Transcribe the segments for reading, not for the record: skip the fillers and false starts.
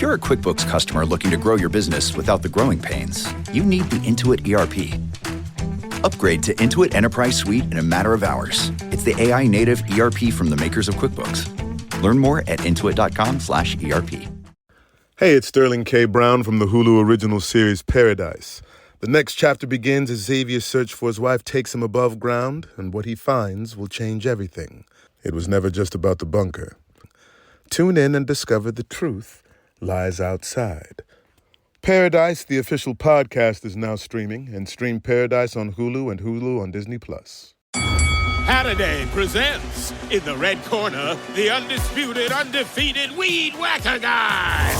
If you're a QuickBooks customer looking to grow your business without the growing pains, you need the Intuit ERP. Upgrade to Intuit Enterprise Suite in a matter of hours. It's the AI-native ERP from the makers of QuickBooks. Learn more at intuit.com/ERP. Hey, it's Sterling K. Brown from the Hulu original series Paradise. The next chapter begins as Xavier's search for his wife takes him above ground, and what he finds will change everything. It was never just about the bunker. Tune in and discover the truth lies outside. Paradise, the official podcast, is now streaming, and stream Paradise on Hulu and Hulu on Disney+. Halliday presents, in the red corner, the undisputed, undefeated weed whacker guy.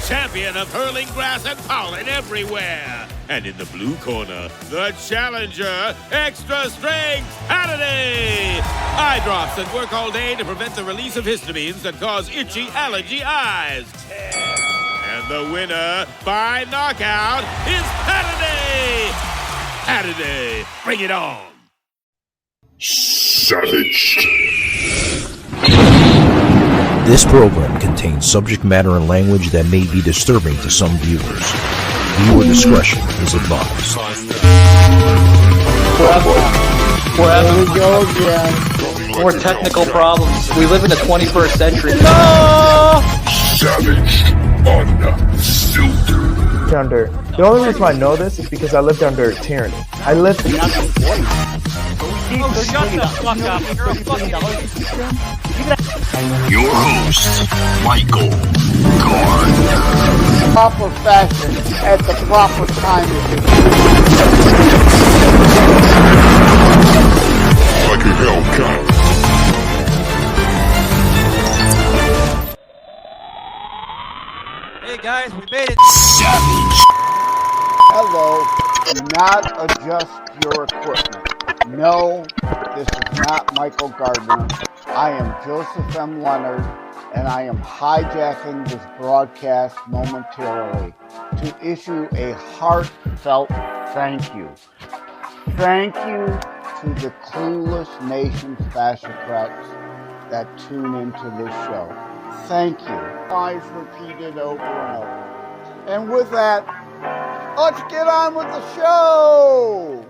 Champion of hurling grass and pollen everywhere. And in the blue corner, the challenger, extra strength Halliday. Eye drops that work all day to prevent the release of histamines that cause itchy allergy eyes. And the winner by knockout is Halliday. Halliday, bring it on. Savage. This program contains subject matter and language that may be disturbing to some viewers. Viewer discretion is advised. There we go again. More technical problems. We live in the 21st century. No! Savage. Unfiltered. Under. The only reason I know this is because I lived under tyranny. I lived. Oh, shut the fuck up! You're a fucking. Your host, Michael Gardner. Proper fashion at the proper time. Like a Hellcat. Hey guys, we made it. Savage. Hello. Do not adjust your equipment. No, this is not Michael Gardner. I am Joseph M. Leonard, and I am hijacking this broadcast momentarily to issue a heartfelt thank you. Thank you to the clueless nation fascocrats that tune into this show. Thank you. Lies repeated over and over. And with that, let's get on with the show!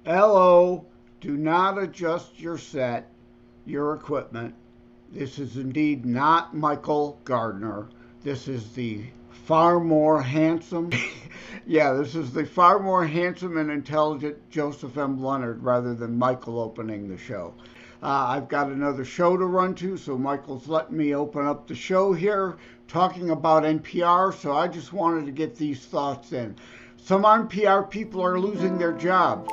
Hello, do not adjust your set, your equipment. This is indeed not Michael Gardner. This is the far more handsome, this is the far more handsome and intelligent Joseph M. Leonard rather than Michael opening the show. I've got another show to run to, so Michael's letting me open up the show here, talking about NPR, so I just wanted to get these thoughts in. Some NPR people are losing their jobs.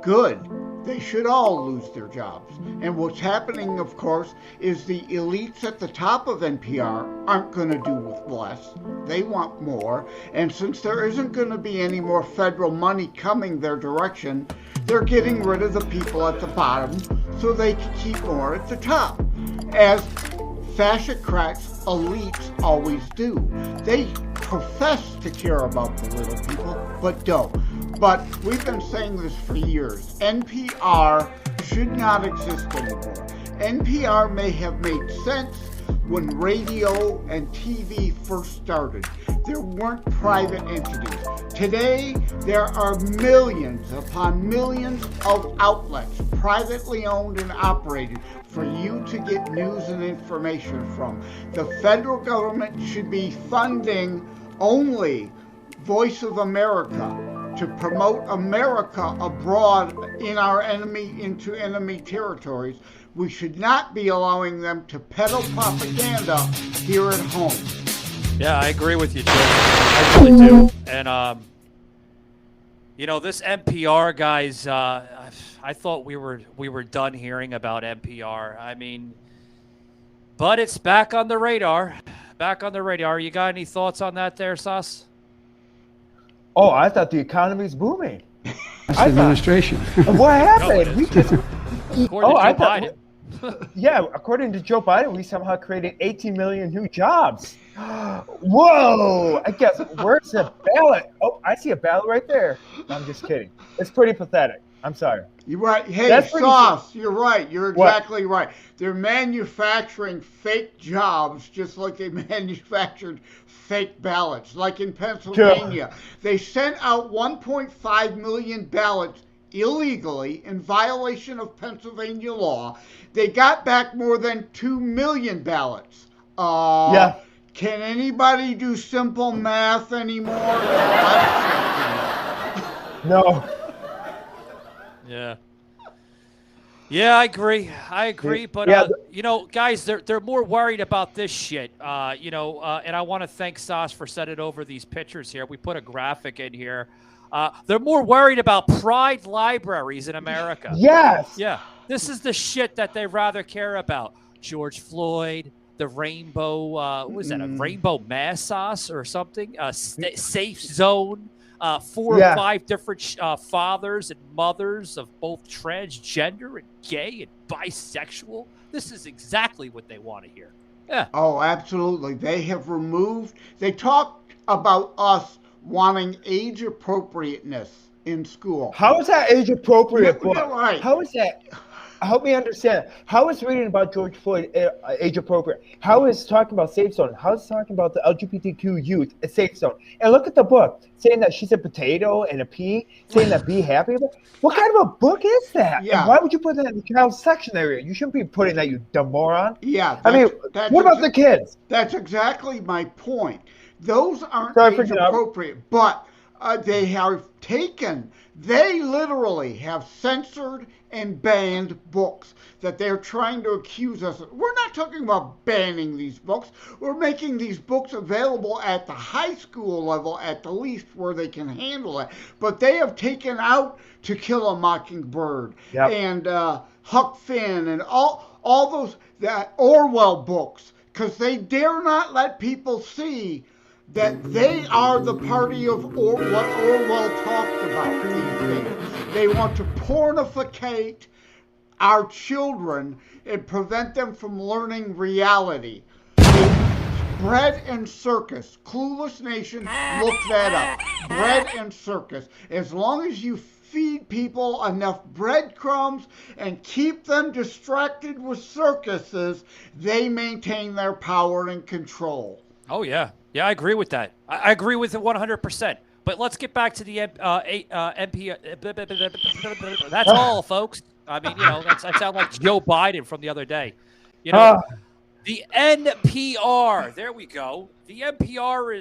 Good. They should all lose their jobs. And what's happening, of course, is the elites at the top of NPR aren't going to do with less. They want more. And since there isn't going to be any more federal money coming their direction, they're getting rid of the people at the bottom so they can keep more at the top. As fascocrats, elites always do. They profess to care about the little people, but don't. But we've been saying this for years. NPR should not exist anymore. NPR may have made sense when radio and TV first started. There weren't private entities. Today, there are millions upon millions of outlets, privately owned and operated, for you to get news and information from. The federal government should be funding only Voice of America to promote America abroad into enemy territories. We should not be allowing them to peddle propaganda here at home. Yeah, I agree with you, Joe. I really do. And this NPR guys, I thought we were done hearing about NPR. I mean, but it's back on the radar. Back on the radar. You got any thoughts on that there, Sas? Oh, I thought the economy's booming. Administration. What happened? No, according to Joe Biden. Yeah, according to Joe Biden, we somehow created 18 million new jobs. Whoa! I guess, where's the ballot? Oh, I see a ballot right there. No, I'm just kidding. It's pretty pathetic. I'm sorry. You're right. Hey, That's pretty Sauce, you're right. You're What? exactly right. They're manufacturing fake jobs just like they manufactured fake ballots. Like in Pennsylvania, they sent out 1.5 million ballots illegally in violation of Pennsylvania law. They got back more than 2 million ballots. Yeah. Can anybody do simple math anymore? No. Yeah. Yeah, I agree. But Yeah. you know, guys, they're more worried about this shit. And I want to thank Sas for sending over these pictures here. We put a graphic in here. They're more worried about pride libraries in America. Yes. Yeah. This is the shit that they rather care about. George Floyd, the rainbow, what was that, a rainbow mass sauce or something? Safe zone. 4 or 5 different fathers and mothers of both transgender and gay and bisexual. This is exactly what they want to hear. Yeah. Oh, absolutely. They talked about us wanting age appropriateness in school. How is that age appropriate? Right. How is that? Help me understand. How is reading about George Floyd age appropriate? How is talking about safe zone? How is talking about the LGBTQ youth a safe zone? And look at the book saying that she's a potato and a pea, saying that be happy about. What kind of a book is that? Yeah. And why would you put that in the child section area? You shouldn't be putting that, you dumb moron. Yeah. What about the kids? That's exactly my point. Those aren't Sorry age appropriate, but they literally have censored and banned books that they're trying to accuse us of. We're not talking about banning these books. We're making these books available at the high school level at the least where they can handle it. But they have taken out To Kill a Mockingbird and Huck Finn and all those Orwell books, because they dare not let people see that they are the party of what Orwell talked about these days. They want to pornificate our children and prevent them from learning reality. Bread and circus. Clueless Nation, look that up. Bread and circus. As long as you feed people enough breadcrumbs and keep them distracted with circuses, they maintain their power and control. Oh, yeah. Yeah, I agree with that. I agree with it 100%. But let's get back to the NPR. That's all, folks. I mean, that sounds like Joe Biden from the other day. The NPR. There we go. The NPR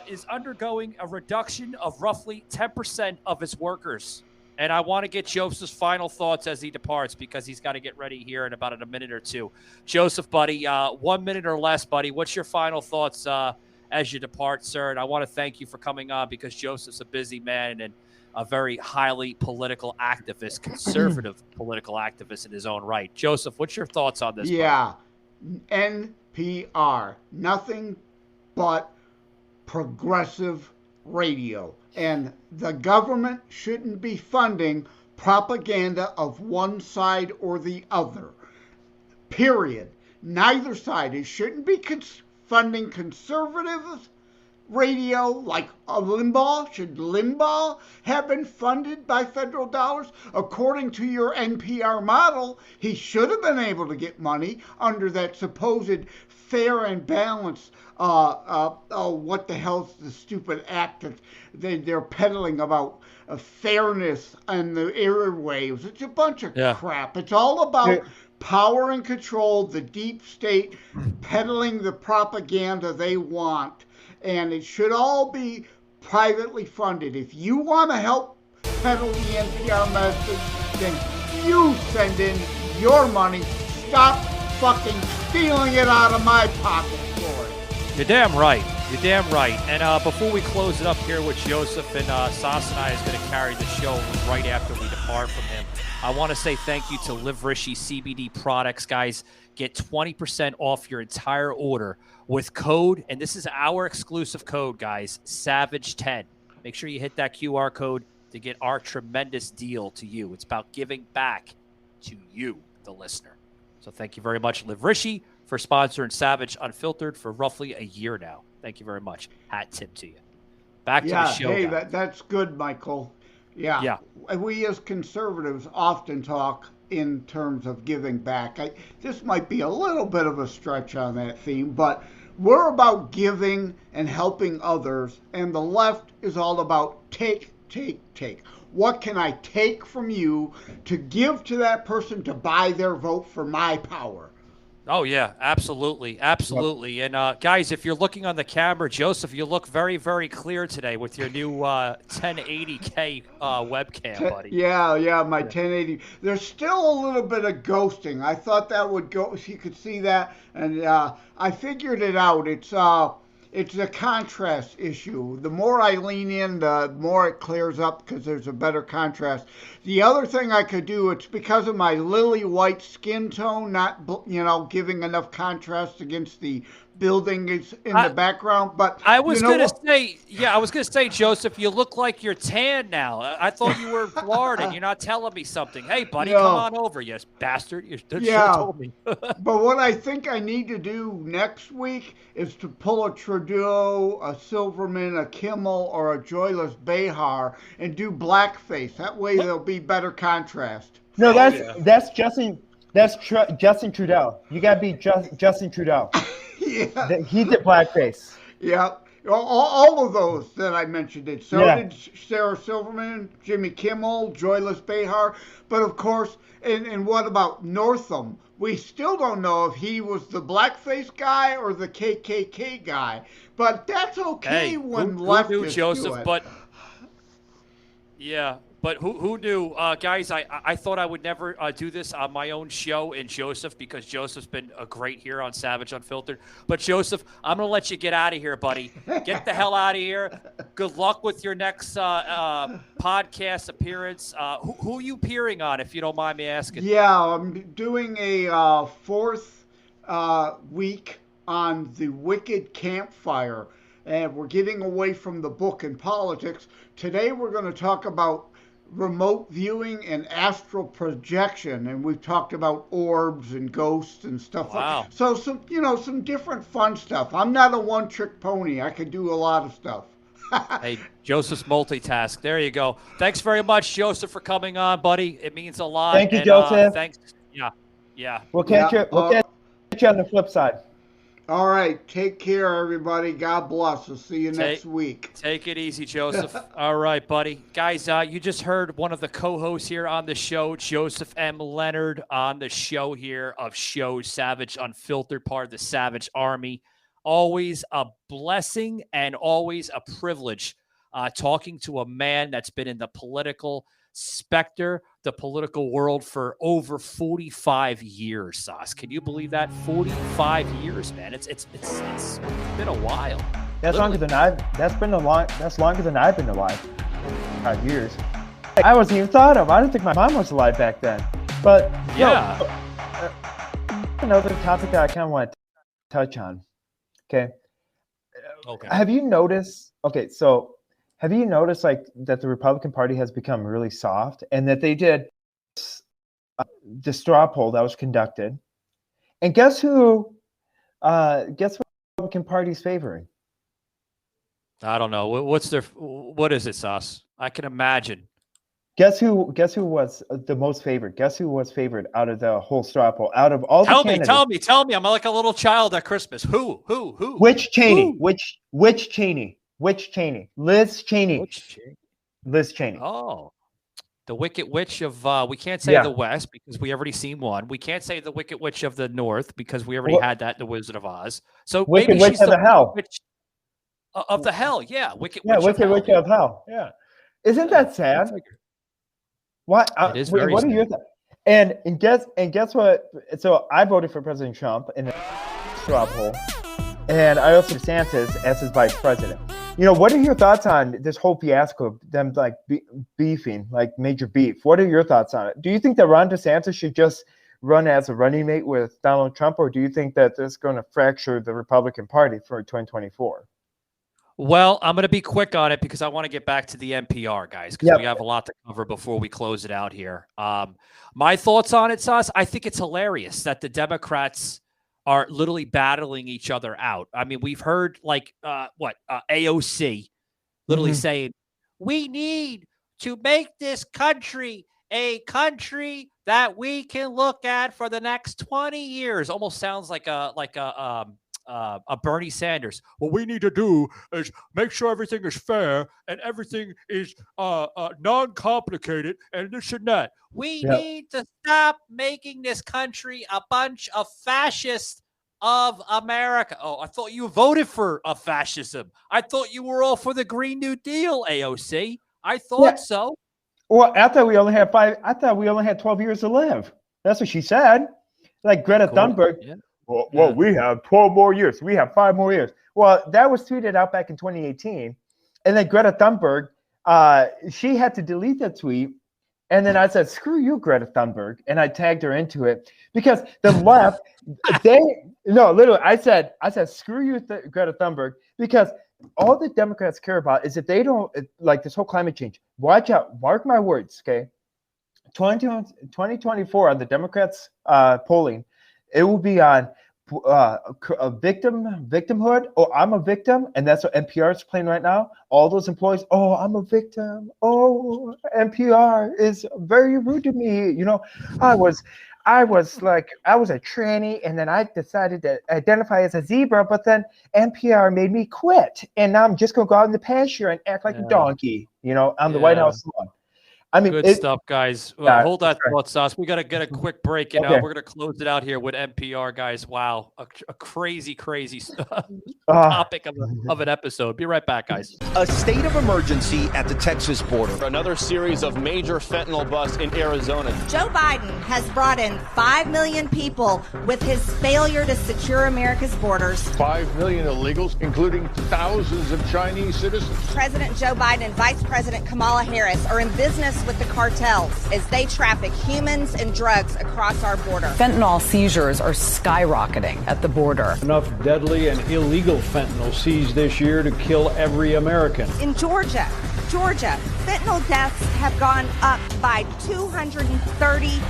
is undergoing a reduction of roughly 10% of its workers. And I want to get Joseph's final thoughts as he departs, because he's got to get ready here in about a minute or two. Joseph, buddy, 1 minute or less, buddy. What's your final thoughts as you depart, sir? And I want to thank you for coming on, because Joseph's a busy man and a very highly political activist, conservative political activist in his own right. Joseph, what's your thoughts on this? Yeah, buddy? NPR, nothing but progressive radio. And the government shouldn't be funding propaganda of one side or the other. Period. Neither side. It shouldn't be funding conservative radio like Limbaugh. Should Limbaugh have been funded by federal dollars? According to your NPR model, he should have been able to get money under that supposed fair and balanced, what the hell's the stupid act that they're peddling about fairness and the airwaves. It's a bunch of crap. It's all about power and control, the deep state peddling the propaganda they want. And it should all be privately funded. If you want to help peddle the NPR message, then you send in your money. Stop fucking stealing it out of my pocket for it. You're damn right. You're damn right. And before we close it up here with Joseph, and Sas and I is going to carry the show right after we depart from him, I want to say thank you to Live Rishi CBD products, guys. Get 20% off your entire order with code, and this is our exclusive code, guys, Savage10. Make sure you hit that QR code to get our tremendous deal to you. It's about giving back to you, the listener. So thank you very much, Live Rishi, for sponsoring Savage Unfiltered for roughly a year now. Thank you very much. Hat tip to you. Back to the show. Hey, that's good, Michael. Yeah. Yeah. We as conservatives often talk in terms of giving back. This might be a little bit of a stretch on that theme, but we're about giving and helping others, and the left is all about take, take, take. What can I take from you to give to that person to buy their vote for my power? Oh, yeah, absolutely. Absolutely. And guys, if you're looking on the camera, Joseph, you look very, very clear today with your new 1080K webcam, buddy. Yeah, my 1080. There's still a little bit of ghosting. I thought that would go, so you could see that, and I figured it out. It's a contrast issue. The more I lean in, the more it clears up because there's a better contrast. The other thing I could do, it's because of my lily white skin tone, not giving enough contrast against the buildings in the background. But I was gonna say, Joseph, you look like you're tan now. I thought you were in Florida. And you're not telling me something. Hey, buddy, come on over, you bastard. You should have told me. But what I think I need to do next week is to pull a Trudeau, a Silverman, a Kimmel, or a Joyless Behar and do blackface. That way there'll be better contrast. No, that's Justin. That's Justin Trudeau. You gotta be Justin Trudeau. Yeah. He did blackface. Yeah. All of those that I mentioned did. So did Sarah Silverman, Jimmy Kimmel, Joyless Behar. But of course, and what about Northam? We still don't know if he was the blackface guy or the KKK guy. But that's okay when leftists Joseph, do it. But yeah. But who knew, guys? I thought I would never do this on my own show in Joseph because Joseph's been great here on Savage Unfiltered. But Joseph, I'm gonna let you get out of here, buddy. Get the hell out of here. Good luck with your next podcast appearance. Who are you appearing on, if you don't mind me asking? Yeah, I'm doing a fourth week on the Wicked Campfire, and we're getting away from the book and politics. Today we're going to talk about remote viewing and astral projection, and we've talked about orbs and ghosts and stuff. Wow. So some different fun stuff. I'm not a one-trick pony. I can do a lot of stuff. Hey, Joseph's multitask. There you go. Thanks very much, Joseph, for coming on, buddy. It means a lot. Thank you, Joseph. Thanks. Yeah. We'll catch you on the flip side. All right. Take care, everybody. God bless. We'll see you next week. Take it easy, Joseph. All right, buddy. Guys, you just heard one of the co-hosts here on the show, Joseph M. Leonard, on the show here of shows Savage Unfiltered, part of the Savage Army. Always a blessing and always a privilege talking to a man that's been in the political specter, the political world for over 45 years, Sauce. Can you believe that? 45 years, man. It's been a while. That's longer than that's longer than I've been alive. 5 years. I wasn't even thought of. I didn't think my mom was alive back then. But another topic that I kind of want to touch on. Okay. Have you noticed like that the Republican Party has become really soft, and that they did the straw poll that was conducted, and guess what the Republican Party's favoring? I don't know. What is it, Sauce? I can imagine. Guess who was the most favored? Guess who was favored out of the whole straw poll? Out of all the candidates? Tell me. I'm like a little child at Christmas. Who? Which Cheney? Which Cheney? Which Cheney? Liz Cheney. Liz Cheney. Oh, the Wicked Witch of, we can't say the West because we already seen one. We can't say the Wicked Witch of the North because we already had that in The Wizard of Oz. So Wicked maybe Witch she's of the Hell. Witch of the Hell. Yeah, Wicked Witch of Hell. Yeah. Isn't that sad? What? It is very what sad. are your thoughts? And guess what? So I voted for President Trump in the straw poll, and I also DeSantis as his vice president. What are your thoughts on this whole fiasco of them like beefing, like major beef? What are your thoughts on it? Do you think that Ron DeSantis should just run as a running mate with Donald Trump, or do you think that this is going to fracture the Republican Party for 2024? Well, I'm going to be quick on it because I want to get back to the NPR, guys, because we have a lot to cover before we close it out here. My thoughts on it, Sauce, I think it's hilarious that the Democrats are literally battling each other out. I mean, we've heard like AOC literally saying, we need to make this country a country that we can look at for the next 20 years. Almost sounds like a Bernie Sanders. What we need to do is make sure everything is fair and everything is non-complicated and this and that. We need to stop making this country a bunch of fascists of America. Oh, I thought you voted for fascism. I thought you were all for the Green New Deal, AOC. I thought so. Well, I thought we only had 12 years to live. That's what she said. Like Greta Thunberg. Yeah. Well, we have 12 more years. We have 5 more years. Well, that was tweeted out back in 2018. And then Greta Thunberg, she had to delete that tweet. And then I said, screw you, Greta Thunberg. And I tagged her into it because the left, I said, screw you, Greta Thunberg, because all the Democrats care about is that they don't like this whole climate change. Watch out. Mark my words, okay? 2024 on the Democrats polling, it will be on victimhood. Oh, I'm a victim, and that's what NPR is playing right now. All those employees, oh, I'm a victim. Oh, NPR is very rude to me. You know, I was a tranny, and then I decided to identify as a zebra, but then NPR made me quit, and now I'm just gonna go out in the pasture and act like a donkey. You know, on the White House lawn. I mean, good stuff, guys. Hold that thought, Sauce. We got to get a quick break. We're going to close it out here with NPR, guys. Wow, a crazy topic of an episode. Be right back, guys. A state of emergency at the Texas border. Another series of major fentanyl busts in Arizona. Joe Biden has brought in 5 million people with his failure to secure America's borders. 5 million illegals, including thousands of Chinese citizens. President Joe Biden and Vice President Kamala Harris are in business with the cartels as they traffic humans and drugs across our border. Fentanyl seizures are skyrocketing at the border. Enough deadly and illegal fentanyl seized this year to kill every American. In Georgia, fentanyl deaths have gone up by 230%.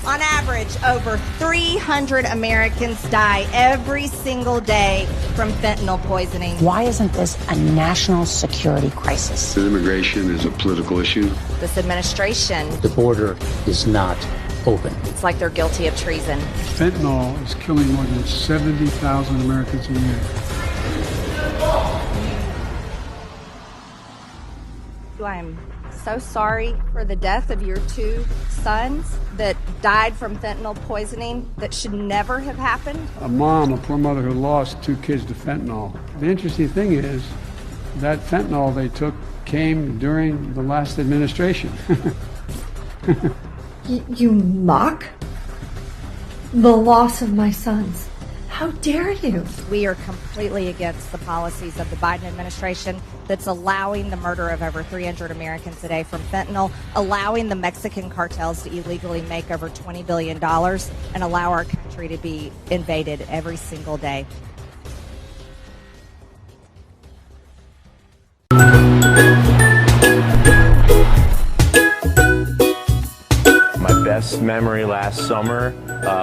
On average, over 300 Americans die every single day from fentanyl poisoning. Why isn't this a national security crisis? Immigration is a political issue. This administration, The border is not open. it's like they're guilty of treason. Fentanyl is killing more than 70,000 Americans a year. I am so sorry for the death of your 2 sons that died from fentanyl poisoning that should never have happened. A poor mother who lost 2 kids to fentanyl. The interesting thing is that fentanyl they took came during the last administration. You mock the loss of my sons. How dare you? We are completely against the policies of the Biden administration that's allowing the murder of over 300 Americans a day from fentanyl, allowing the Mexican cartels to illegally make over $20 billion, and allow our country to be invaded every single day. My best memory last summer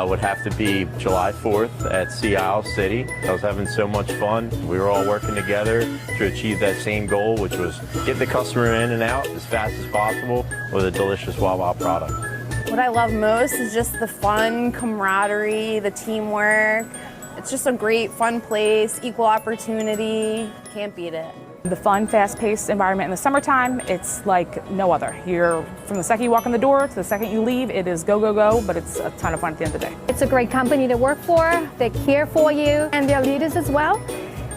would have to be July 4th at Sea Isle City. I was having so much fun. We were all working together to achieve that same goal, which was get the customer in and out as fast as possible with a delicious Wawa product. What I love most is just the fun, camaraderie, the teamwork. It's just a great, fun place, equal opportunity. Can't beat it. The fun, fast-paced environment in the summertime, it's like no other. You're, from the second you walk in the door to the second you leave, it is go, go, go, but it's a ton of fun at the end of the day. It's a great company to work for. They care for you and their leaders as well.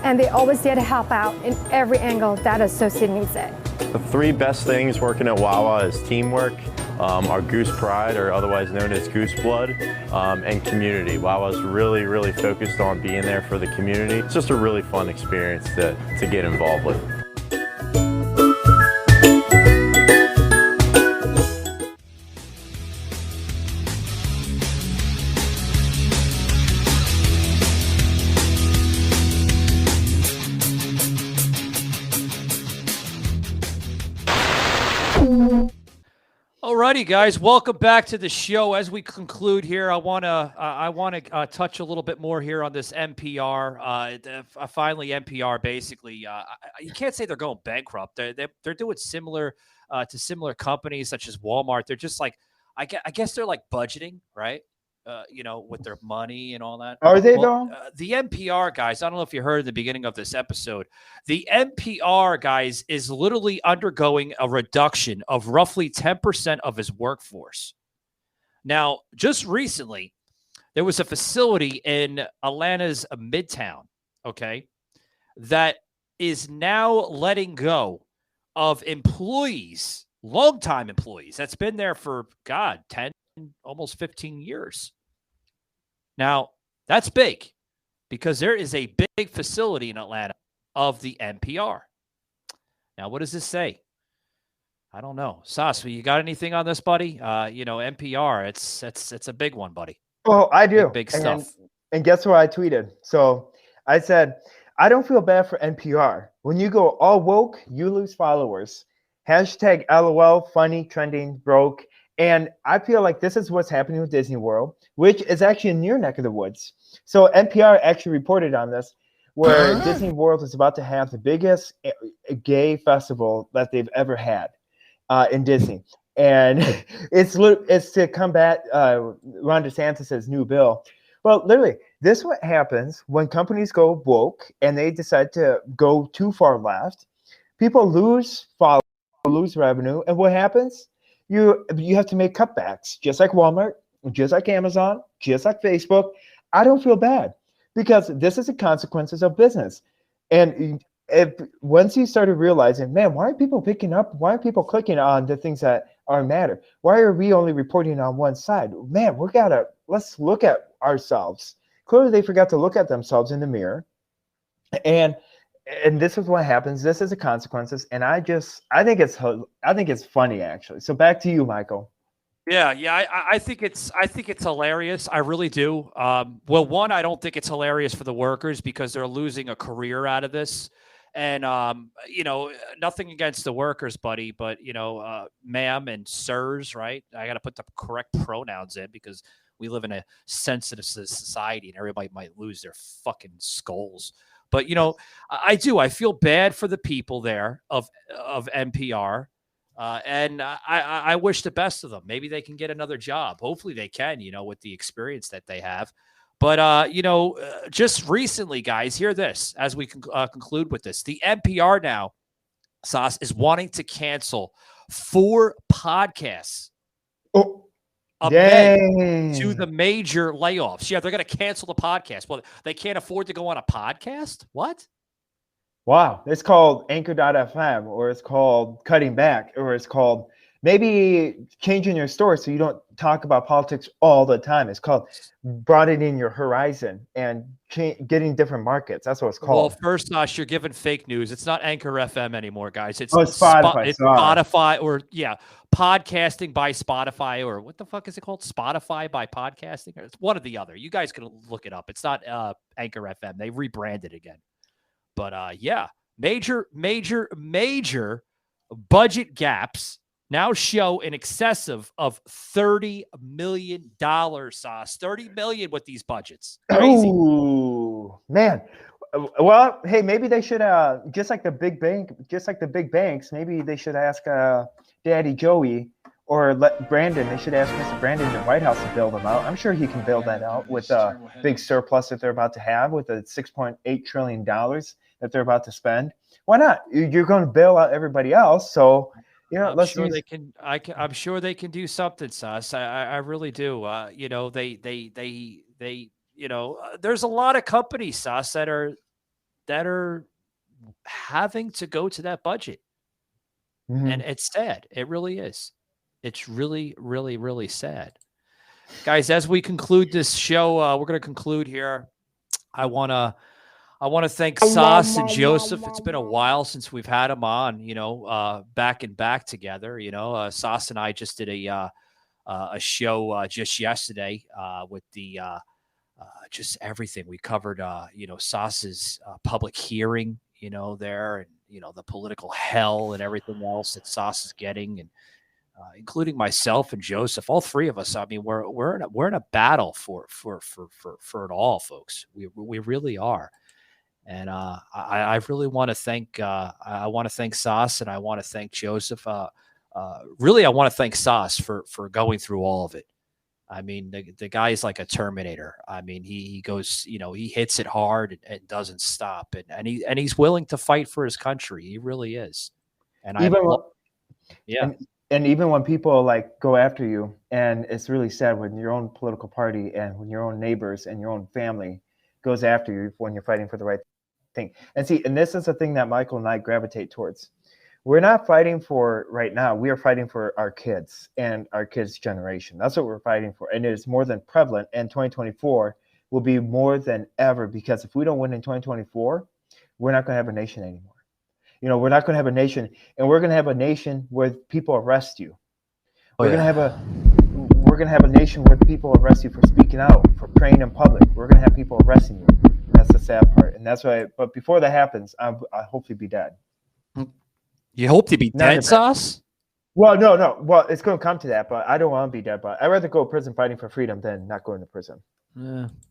And they're always there to help out in every angle that associate needs it. The 3 best things working at Wawa is teamwork, our Goose Pride, or otherwise known as Goose Blood, and community. Wawa's really, really focused on being there for the community. It's just a really fun experience to get involved with. All Alrighty, guys, welcome back to the show. As we conclude here, I want to touch a little bit more here on this NPR. Finally, NPR basically, you can't say they're going bankrupt. They're doing similar to similar companies such as Walmart. They're just like, I guess they're like budgeting, right? With their money and all that. Are they though? The NPR guys, I don't know if you heard at the beginning of this episode, the NPR guys is literally undergoing a reduction of roughly 10% of his workforce. Now, just recently, there was a facility in Atlanta's Midtown, okay, that is now letting go of employees, longtime employees that's been there for, 10, almost 15 years. Now, that's big because there is a big facility in Atlanta of the NPR. Now, what does this say? I don't know. Sas, you got anything on this, buddy? NPR, it's a big one, buddy. Oh, I do. Big stuff. And guess what I tweeted? So I said, I don't feel bad for NPR. When you go all woke, you lose followers. Hashtag LOL, funny, trending, broke. And I feel like this is what's happening with Disney World, which is actually in your neck of the woods. So NPR actually reported on this, where Disney World is about to have the biggest gay festival that they've ever had in Disney. And it's to combat Ron DeSantis' new bill. Well, literally, this is what happens when companies go woke and they decide to go too far left. People lose followers, lose revenue. And what happens? You have to make cutbacks, just like Walmart, just like Amazon, just like Facebook. I don't feel bad because this is the consequences of business. And once you started realizing, man, why are people picking up? Why are people clicking on the things that are matter? Why are we only reporting on one side? Man, let's look at ourselves. Clearly, they forgot to look at themselves in the mirror. And this is what happens. This is the consequences, and I think it's funny actually. So back to you, Michael. Yeah, I think it's hilarious. I really do. Well, one, I don't think it's hilarious for the workers because they're losing a career out of this, and nothing against the workers, buddy, but ma'am and sirs, right? I got to put the correct pronouns in because we live in a sensitive society, and everybody might lose their fucking skulls. But, I do. I feel bad for the people there of NPR. And I wish the best of them. Maybe they can get another job. Hopefully they can, with the experience that they have. But, just recently, guys, hear this as we conclude with this. The NPR now, Sas, is wanting to cancel 4 podcasts. To the major layoffs. Yeah, they're going to cancel the podcast. Well, they can't afford to go on a podcast? What? Wow. It's called Anchor.fm, or it's called cutting back, or it's called maybe changing your story so you don't talk about politics all the time. It's called broadening your horizon and getting different markets. That's what it's called. Well, first, Josh, you're giving fake news. It's not Anchor FM anymore, guys. It's Spotify. It's Spotify, or podcasting by Spotify, or what the fuck is it called? Spotify by podcasting? It's one or the other. You guys can look it up. It's not Anchor FM. They rebranded again. But major budget gaps now show in excess of $30 million, Sauce. $30 million with these budgets. Crazy. Oh, man. Well, hey, maybe they should just like the big banks, maybe they should ask Daddy Joey or Brandon. They should ask Mr. Brandon in the White House to bail them out. I'm sure he can bail that out with a big surplus that they're about to have, with the $6.8 trillion that they're about to spend. Why not? You're going to bail out everybody else, so I'm sure they can. I'm sure they can do something, Sus. I really do. There's a lot of companies, Sus, that are having to go to that budget, and it's sad. It really is. It's really, really, really sad, guys. As we conclude this show, we're going to conclude here. I want to thank Sas and Joseph. It's been a while since we've had them on, back and back together. Sas and I just did a show just yesterday with the just everything. We covered, Sas's public hearing, there, and, the political hell and everything else that Sas is getting. And including myself and Joseph, all three of us. I mean, we're in a battle for it all, folks. We really are. And I really want to thank I want to thank Sas, and I want to thank Joseph. Really, I want to thank Sas for going through all of it. I mean, the guy is like a Terminator. I mean, he goes, he hits it hard and doesn't stop, and he's willing to fight for his country. He really is. And and even when people like go after you, and it's really sad when your own political party and when your own neighbors and your own family goes after you when you're fighting for the right thing. And see, and this is the thing that Michael and I gravitate towards. We're not fighting for right now. We are fighting for our kids and our kids' generation. That's what we're fighting for. And it is more than prevalent. And 2024 will be more than ever, because if we don't win in 2024, we're not going to have a nation anymore. We're not going to have a nation, and we're going to have a nation where people arrest you. We're going to have a nation where people arrest you for speaking out, for praying in public. We're going to have people arresting you. That's the sad part. And that's why, but before that happens, I hope to be dead. You hope to be dead, Sauce? Well, no. Well, it's going to come to that, but I don't want to be dead. But I'd rather go to prison fighting for freedom than not going to prison.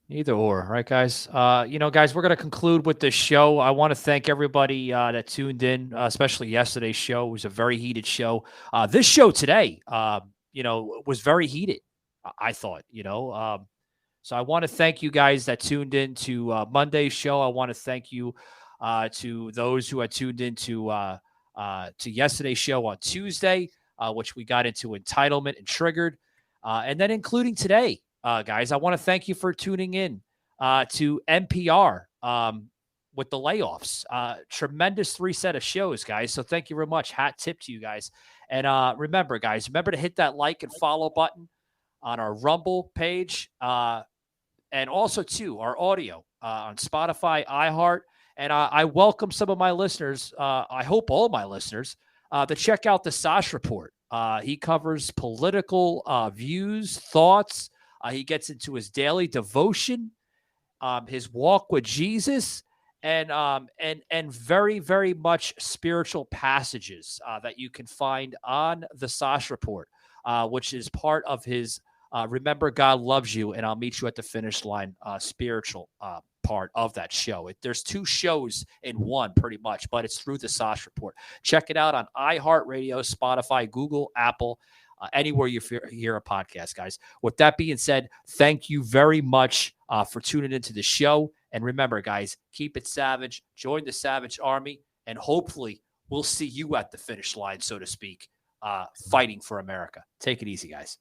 Either or, right, guys? Guys, we're going to conclude with this show. I want to thank everybody that tuned in, especially yesterday's show. It was a very heated show. This show today, was very heated, I thought, So I want to thank you guys that tuned in to Monday's show. I want to thank you to those who had tuned in to yesterday's show on Tuesday, which we got into entitlement and triggered, and then including today. Guys, I want to thank you for tuning in to NPR with the layoffs. Tremendous 3 set of shows, guys. So thank you very much. Hat tip to you guys. And remember to hit that like and follow button on our Rumble page, and also, too, our audio on Spotify, iHeart. And I welcome some of my listeners, I hope all my listeners, to check out the Sash Report. He covers political views, thoughts. He gets into his daily devotion, his walk with Jesus, and very, very much spiritual passages that you can find on the Sash Report, which is part of his Remember God Loves You, and I'll meet you at the finish line spiritual part of that show. There's 2 shows in one pretty much, but it's through the Sash Report. Check it out on iHeartRadio, Spotify, Google, Apple, anywhere you hear a podcast, guys. With that being said, thank you very much for tuning into the show. And remember, guys, keep it savage, join the Savage Army, and hopefully we'll see you at the finish line, so to speak, fighting for America. Take it easy, guys.